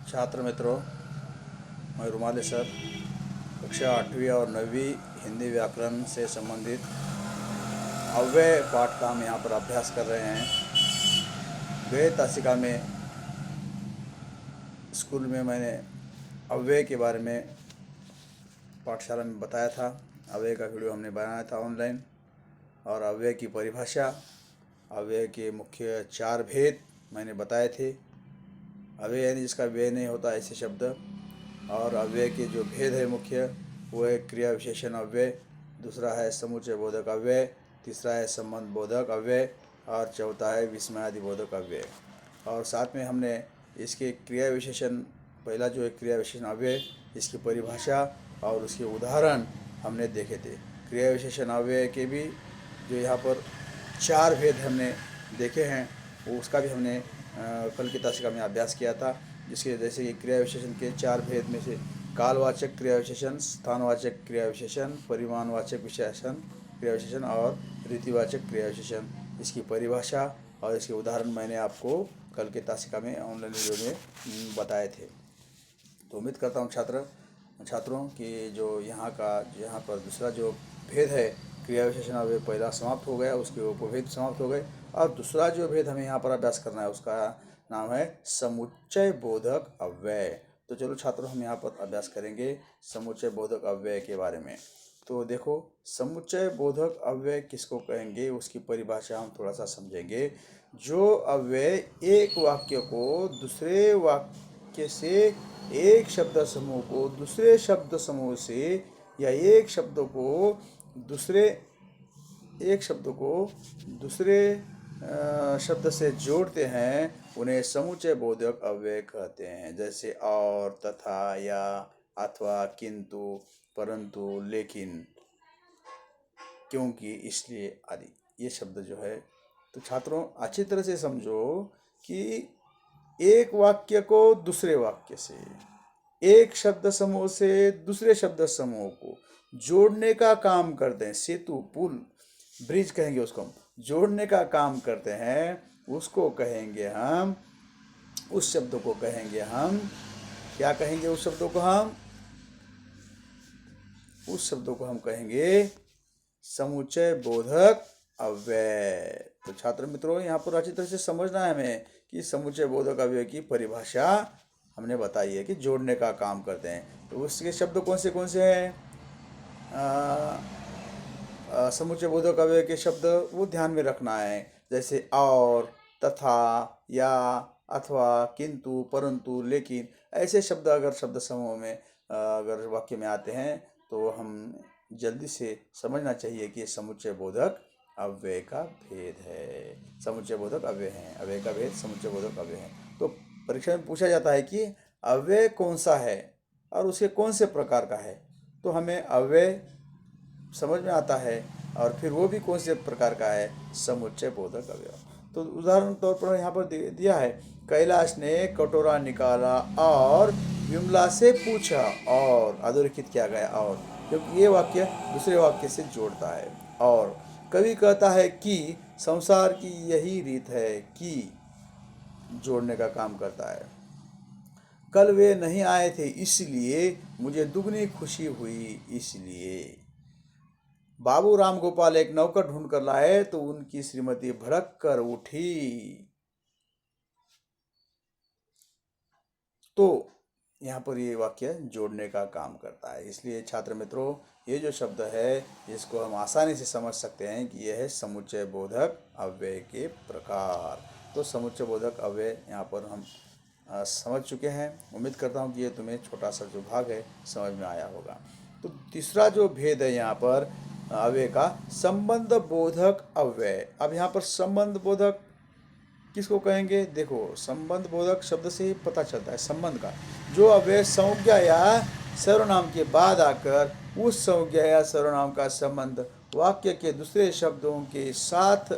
छात्र मित्रों, मैं रुमाली सर कक्षा 8वीं और 9वीं हिंदी व्याकरण से संबंधित अव्यय पाठ का हम यहाँ पर अभ्यास कर रहे हैं। गए तासिका में स्कूल में मैंने अव्यय के बारे में पाठशाला में बताया था। अव्यय का वीडियो हमने बनाया था ऑनलाइन, और अव्यय की परिभाषा, अव्यय के मुख्य 4 भेद मैंने बताए थे। अव्यय यानी जिसका व्यय नहीं होता ऐसे शब्द, और अव्यय के जो भेद है मुख्य, वो है क्रिया विशेषण अव्यय, दूसरा है समुच्चय बोधक अव्यय, तीसरा है संबंध बोधक अव्यय, और चौथा है विस्मयादि बोधक अव्यय। और साथ में हमने इसके क्रिया विशेषण, पहला जो है क्रिया विशेषण अव्यय, इसकी परिभाषा और उसके उदाहरण हमने देखे थे। क्रिया विशेषण अव्यय के भी जो यहाँ पर 4 भेद हमने देखे हैं, वो उसका भी हमने कल की तासिका में अभ्यास किया था। जिसके जैसे कि क्रिया विशेषण के 4 भेद में से कालवाचक क्रिया विशेषण, स्थानवाचक क्रिया विशेषण, परिमाणवाचक विशेषण क्रिया विशेषण और रीतिवाचक क्रिया विशेषण, इसकी परिभाषा और इसके उदाहरण मैंने आपको कल के तासिका में ऑनलाइन वीडियो में बताए थे। तो उम्मीद करता हूँ छात्रों कि जो यहाँ पर दूसरा जो भेद है क्रिया विशेषण अव्यय, पहला समाप्त हो गया, उसके उपभेद समाप्त हो गए, और दूसरा जो भेद हमें यहाँ पर अभ्यास करना है उसका नाम है समुच्चय बोधक अव्यय। तो चलो छात्रों, हम यहाँ पर अभ्यास करेंगे समुच्चय बोधक अव्यय के बारे में। तो देखो, समुच्चय बोधक अव्यय किसको कहेंगे, उसकी परिभाषा हम थोड़ा सा समझेंगे। जो अव्यय एक वाक्य को दूसरे वाक्य से, एक शब्द समूह को दूसरे शब्द समूह से, या एक शब्द को दूसरे शब्द से जोड़ते हैं, उन्हें समुच्चय बोधक अव्यय कहते हैं। जैसे और, तथा, या, अथवा, किंतु, परंतु, लेकिन, क्योंकि, इसलिए आदि, ये शब्द जो है। तो छात्रों, अच्छी तरह से समझो कि एक वाक्य को दूसरे वाक्य से, एक शब्द समूह से दूसरे शब्द समूह को जोड़ने का काम करते हैं। सेतु, पुल, ब्रिज कहेंगे उसको हम, जोड़ने का काम करते हैं, उसको कहेंगे हम, उस शब्द को कहेंगे हम, क्या कहेंगे उस शब्दों को हम? उस शब्दों को हम कहेंगे समुच्चय बोधक अव्यय। तो छात्र मित्रों, यहाँ पर अच्छी तरह से समझना है हमें कि समुच्चय बोधक अव्यय की परिभाषा हमने बताई है कि जोड़ने का काम करते हैं। तो उसके शब्द कौन से हैं? समुच्चय बोधक अव्यय के शब्द वो ध्यान में रखना है। जैसे और, तथा, या, अथवा, किंतु, परंतु, लेकिन, ऐसे शब्द अगर शब्द समूह में अगर वाक्य में आते हैं तो हम जल्दी से समझना चाहिए कि समुच्चय बोधक अव्यय का भेद है। समुच्चय बोधक अव्यय है, अव्यय का भेद समुच्चय बोधक अव्यय है। तो परीक्षा में पूछा जाता है कि अव्यय कौन सा है और उसके कौन से प्रकार का है, तो हमें अव्यय समझ में आता है, और फिर वो भी कौन से प्रकार का है, समुच्चय बोधक अव्यय। तो उदाहरण तौर पर यहाँ पर दिया है, कैलाश ने कटोरा निकाला और विमला से पूछा, और अधोरेखित किया गया और, क्योंकि ये वाक्य दूसरे वाक्य से जोड़ता है। और कवि कहता है कि संसार की यही रीत है कि, जोड़ने का काम करता है। कल वे नहीं आए थे इसलिए मुझे दुगनी खुशी हुई, इसलिए। बाबू राम गोपाल एक नौकर ढूंढ कर लाए तो उनकी श्रीमती भड़क कर उठी। तो यहाँ पर ये वाक्य जोड़ने का काम करता है। इसलिए छात्र मित्रों, ये जो शब्द है इसको हम आसानी से समझ सकते हैं कि यह है समुच्चय बोधक अव्यय के प्रकार। तो समुच्चय बोधक अव्यय यहाँ पर हम समझ चुके हैं। उम्मीद करता हूँ कि ये तुम्हें छोटा सा जो भाग है समझ में आया होगा। तो तीसरा जो भेद है यहाँ पर अव्यय का, संबंध बोधक अव्यय। अब यहाँ पर संबंध बोधक किसको कहेंगे? देखो, संबंध बोधक शब्द से ही पता चलता है संबंध का। जो अव्यय संज्ञा या सर्वनाम के बाद आकर उस संज्ञा या सर्वनाम का संबंध वाक्य के दूसरे शब्दों के साथ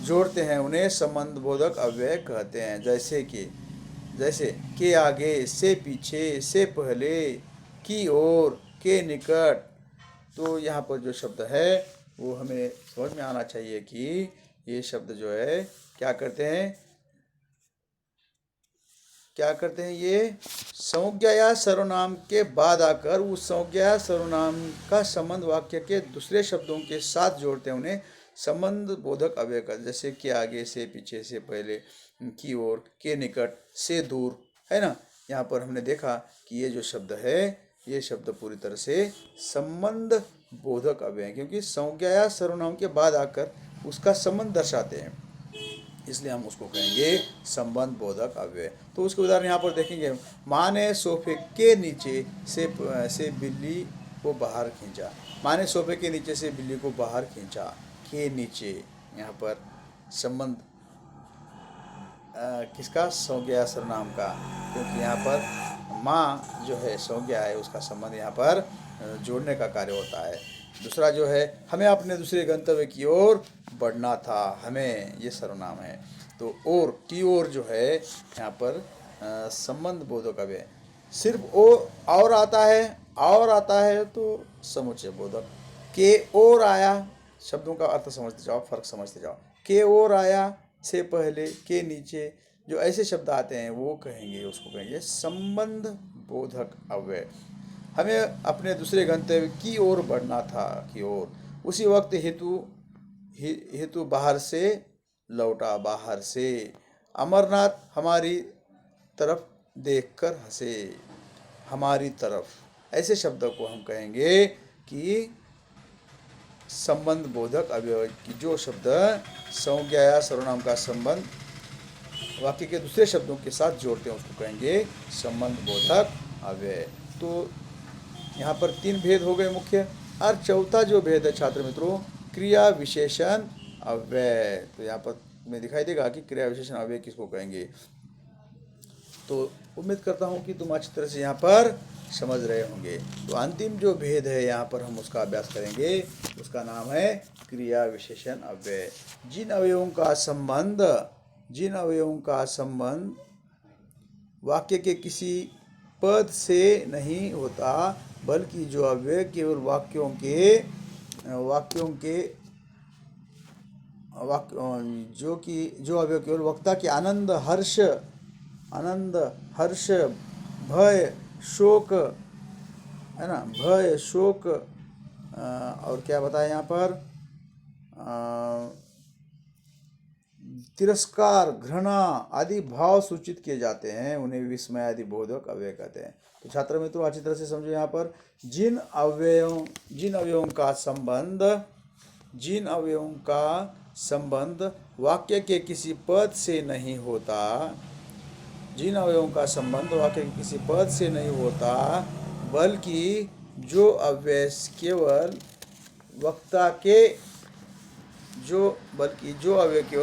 जोड़ते हैं, उन्हें संबंध बोधक अव्यय कहते हैं। जैसे के आगे, से पीछे, से पहले, की ओर, के निकट। तो यहाँ पर जो शब्द है वो हमें समझ में आना चाहिए कि ये शब्द जो है क्या करते हैं, ये संज्ञा या सर्वनाम के बाद आकर उस संज्ञा या सर्वनाम का संबंध वाक्य के दूसरे शब्दों के साथ जोड़ते हैं, उन्हें संबंध बोधक अव्यय कहते हैं। जैसे कि आगे से, पीछे से, पहले, की ओर, के निकट, से दूर, है ना। यहाँ पर हमने देखा कि ये जो शब्द है, ये शब्द पूरी तरह से संबंध बोधक अव्यय है, क्योंकि संज्ञा या सर्वनाम के बाद आकर उसका संबंध दर्शाते हैं, इसलिए हम उसको कहेंगे संबंध बोधक अव्यय। तो उसके उदाहरण यहाँ पर देखेंगे। माँ ने सोफे के नीचे से बिल्ली को बाहर खींचा। माँ ने सोफे के नीचे से बिल्ली को बाहर खींचा। के नीचे, यहाँ पर संबंध किसका, संज्ञा या सर्वनाम का, क्योंकि यहाँ पर माँ जो है संज्ञा है, उसका संबंध यहाँ पर जोड़ने का कार्य होता है। दूसरा जो है, हमें अपने दूसरे गंतव्य की ओर बढ़ना था, हमें, ये सर्वनाम है। तो और, की ओर जो है यहाँ पर संबंध बोधक अव्यय। सिर्फ और आता है तो समुच्चय बोधक। के ओर आया, शब्दों का अर्थ समझते जाओ, फर्क समझते जाओ। के ओर आया से पहले, के नीचे, जो ऐसे शब्द आते हैं वो कहेंगे, उसको कहेंगे संबंध बोधक अव्यय। हमें अपने दूसरे गंतव्य की ओर बढ़ना था, की ओर। उसी वक्त हेतु बाहर से लौटा, बाहर से। अमरनाथ हमारी तरफ देखकर हंसे, हमारी तरफ। ऐसे शब्दों को हम कहेंगे कि संबंध बोधक अव्यय, की जो शब्द संज्ञा या सर्वनाम का संबंध वाक्य के दूसरे शब्दों के साथ जोड़ते हैं, उसको कहेंगे संबंध बोधक अव्यय। तो यहाँ पर 3 भेद हो गए मुख्य। और चौथा जो भेद है छात्र मित्रों, क्रिया विशेषण अव्यय। तो यहाँ पर में दिखाई देगा कि क्रिया विशेषण अव्यय किसको कहेंगे। तो उम्मीद करता हूँ कि तुम अच्छी तरह से यहाँ पर समझ रहे होंगे। तो अंतिम जो भेद है यहाँ पर हम उसका अभ्यास करेंगे, उसका नाम है क्रिया विशेषण अव्यय। जिन अवयवों का संबंध वाक्य के किसी पद से नहीं होता, बल्कि जो अव्यय केवल जो अव्यय केवल वक्ता के आनंद, हर्ष, भय, शोक, है ना, भय, शोक, और क्या बताया यहाँ पर, तिरस्कार, घृणा आदि भाव सूचित किए जाते हैं, उन्हें विस्मय आदि बोधक अव्यय कहते हैं। तो छात्र मित्रों अच्छी तरह से समझो, यहाँ पर जिन अवयवों का संबंध वाक्य के किसी पद से नहीं होता, जिन अवयवों का संबंध वाक्य के किसी पद से नहीं होता, बल्कि जो अव्यय केवल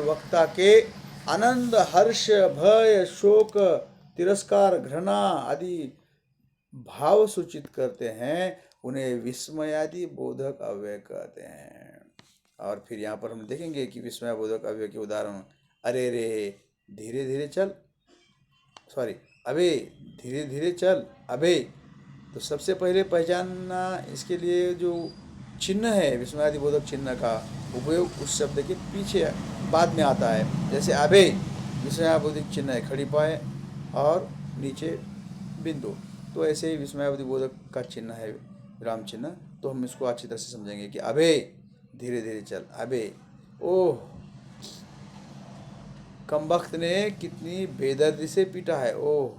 वक्ता के आनंद, हर्ष, भय, शोक, तिरस्कार, घृणा आदि भाव सूचित करते हैं, उन्हें विस्मय आदि बोधक अव्यय कहते हैं। और फिर यहाँ पर हम देखेंगे कि विस्मय बोधक अव्यय के उदाहरण, अरे रे, धीरे धीरे चल, अबे, धीरे धीरे चल, अबे। तो सबसे पहले पहचानना, इसके लिए जो चिन्ह है विस्मयादि बोधक चिन्ह का उपयोग उस शब्द के पीछे बाद में आता है। जैसे अबे विस्मयादिबोधक चिन्ह है, खड़ी पाए और नीचे बिंदु, तो ऐसे ही विस्मयादिबोधक बोधक का चिन्ह है विराम चिन्ह। तो हम इसको अच्छी तरह से समझेंगे कि अबे, धीरे धीरे चल, अबे, ओह, कमबख्त ने कितनी बेदर्दी से पीटा है, ओह।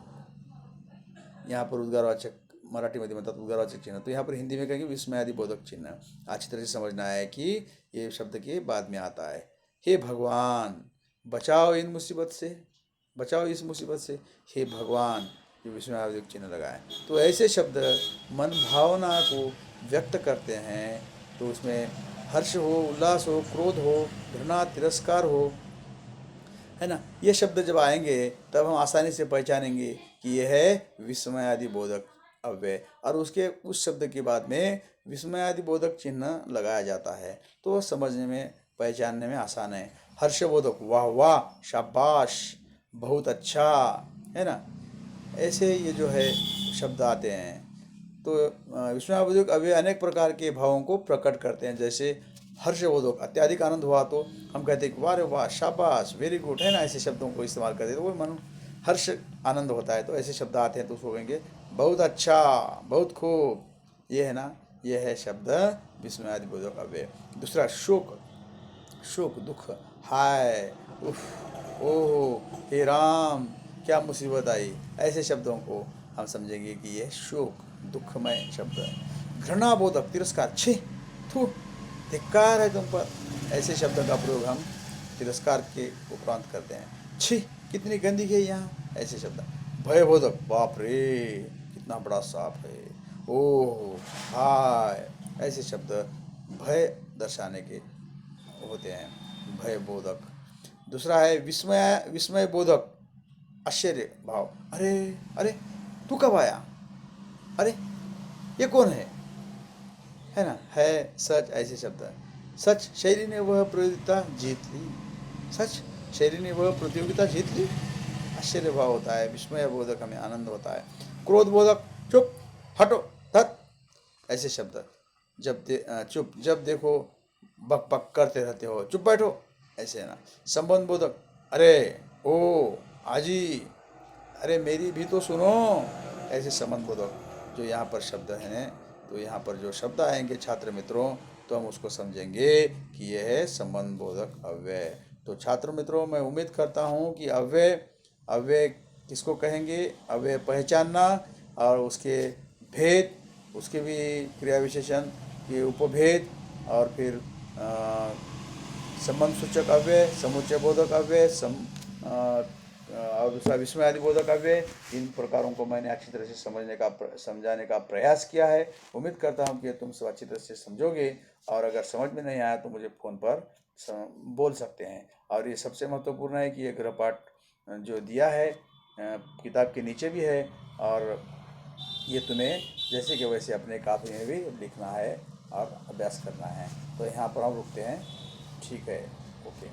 यहाँ पर उद्गारवाचक, मराठी मध्ये म्हणतात उद्गारवाचक चिन्ह, तो यहाँ पर हिंदी में कहेंगे विस्मयादि बोधक चिन्ह। अच्छी तरह से समझना है कि ये शब्द के बाद में आता है। हे भगवान, बचाओ इस मुसीबत से, हे भगवान, ये विस्मयादि चिन्ह लगा है। तो ऐसे शब्द मन भावना को व्यक्त करते हैं, तो उसमें हर्ष हो, उल्लास हो, क्रोध हो, घृणा, तिरस्कार हो, है ना, ये शब्द जब आएंगे तब हम आसानी से पहचानेंगे कि यह है विस्मयादि बोधक अव्यय, और उसके उस शब्द के बाद में विस्मयादि बोधक चिन्ह लगाया जाता है, तो समझने में, पहचानने में आसान है। हर्षबोधक, वाह वाह, शाबाश, बहुत अच्छा, है ना, ऐसे ये जो है शब्द आते हैं। तो विस्मयादिबोधक अव्यय अनेक प्रकार के भावों को प्रकट करते हैं, जैसे हर्षबोधक अत्यधिक आनंद हुआ तो हम कहते हैं कि वाह रे वाह, शाबाश, वेरी गुड, है ना। ऐसे शब्दों को इस्तेमाल करते हैं तो वो मन हर्ष आनंद होता है। तो ऐसे शब्द आते हैं तो उसको कहेंगे बहुत अच्छा, बहुत खूब, ये है ना। ये है शब्द विस्मयादि बोधक अव्यय। दूसरा शोक, शोक दुख, हाय, उफ, ओह, हे राम, क्या मुसीबत आई। ऐसे शब्दों को हम समझेंगे कि ये शोक दुखमय शब्द है। घृणाबोधक तिरस्कार, छी, थू, धिक्कार है तुम पर, ऐसे शब्द का प्रयोग हम तिरस्कार के उपरांत करते हैं। छी, कितनी गंदगी है यहाँ, ऐसे शब्द। भयबोधक, बाप रे, कितना बड़ा सांप है, ओह, हाय, ऐसे शब्द भय दर्शाने के होते हैं, भय बोधक। दूसरा है विस्मय, विस्मय बोधक, आश्चर्य भाव, अरे अरे, तू कब आया, अरे ये कौन है ना। है, सच, ऐसे शब्द है। सच, शैली ने वह प्रतियोगिता जीत ली, सच, शैली ने वह प्रतियोगिता जीत ली, आश्चर्य भाव होता है। विस्मय बोधक हमें आनंद होता है। क्रोध बोधक, चुप, हटो, धत, ऐसे शब्द। चुप, जब देखो बक बक करते रहते हो, चुप बैठो, ऐसे है ना। संबंध बोधक, अरे, ओ, आजी, अरे मेरी भी तो सुनो, ऐसे संबंध बोधक जो यहाँ पर शब्द हैं। तो यहाँ पर जो शब्द आएंगे छात्र मित्रों, तो हम उसको समझेंगे कि यह है संबंध बोधक अव्यय। तो छात्र मित्रों, मैं उम्मीद करता हूँ कि अव्यय, अव्यय किसको कहेंगे, अव्यय पहचानना और उसके भेद, उसके भी क्रिया विशेषण के उपभेद, और फिर संबंध सूचक अव्यय, समुच्चय बोधक अव्यय, और दूसरा विस्मय आदि बोधक अव्यय। इन प्रकारों को मैंने अच्छी तरह से समझाने का प्रयास किया है। उम्मीद करता हूँ कि तुम सब अच्छी तरह से समझोगे, और अगर समझ में नहीं आया तो मुझे फ़ोन पर बोल सकते हैं। और ये सबसे महत्वपूर्ण है कि ये गृहपाठ जो दिया है किताब के नीचे भी है, और ये तुम्हें जैसे कि वैसे अपने कापी में भी लिखना है और अभ्यास करना है। तो यहाँ पर हम रुकते हैं, ठीक है, ओके।